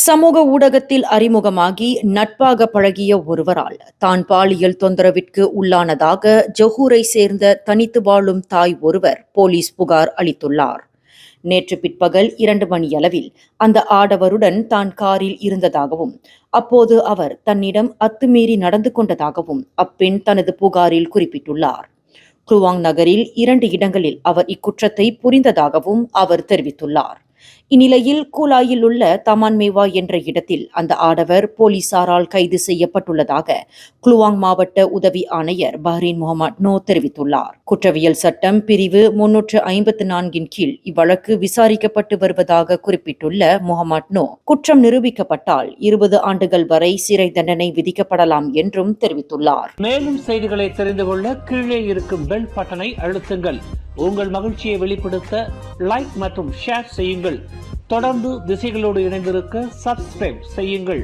சமூக ஊடகத்தில் அறிமுகமாகி நட்பாக பழகிய ஒருவரால் தான் பாலியல் தொந்தரவிற்கு உள்ளானதாக ஜொஹூரை சேர்ந்த தனித்து வாழும் தாய் ஒருவர் போலீஸ் புகார் அளித்துள்ளார். நேற்று பிற்பகல் 2 மணியளவில் அந்த ஆடவருடன் தான் காரில் இருந்ததாகவும் அப்போது அவர் தன்னிடம் அத்துமீறி நடந்து கொண்டதாகவும் அப்பெண் தனது புகாரில் குறிப்பிட்டுள்ளார். குளுவாங் நகரில் 2 இடங்களில் அவர் இக்குற்றத்தை புரிந்ததாகவும் அவர் தெரிவித்துள்ளார். இந்நிலையில் கூலாயில் உள்ள தமான் மேவா என்ற இடத்தில் அந்த ஆடவர் போலீசாரால் கைது செய்யப்பட்டுள்ளதாக குளுவாங் மாவட்ட உதவி ஆணையர் பஹ்ரீன் முகமது நோ தெரிவித்துள்ளார். குற்றவியல் சட்டம் பிரிவு 354 கீழ் இவ்வழக்கு விசாரிக்கப்பட்டு வருவதாக குறிப்பிட்டுள்ள முகமது நோ, குற்றம் நிரூபிக்கப்பட்டால் 20 ஆண்டுகள் வரை சிறை தண்டனை விதிக்கப்படலாம் என்றும் தெரிவித்துள்ளார். மேலும் செய்திகளை தெரிந்து கொள்ள கீழே இருக்கும் பெல் பட்டனை அழுத்துங்கள். உங்கள் மகிழ்ச்சியை வெளிப்படுத்த லைக் மற்றும் ஷேர் செய்யுங்கள். தொடர்ந்து திசைகளோடு இணைந்திருக்க சப்ஸ்கிரைப் செய்யுங்கள்.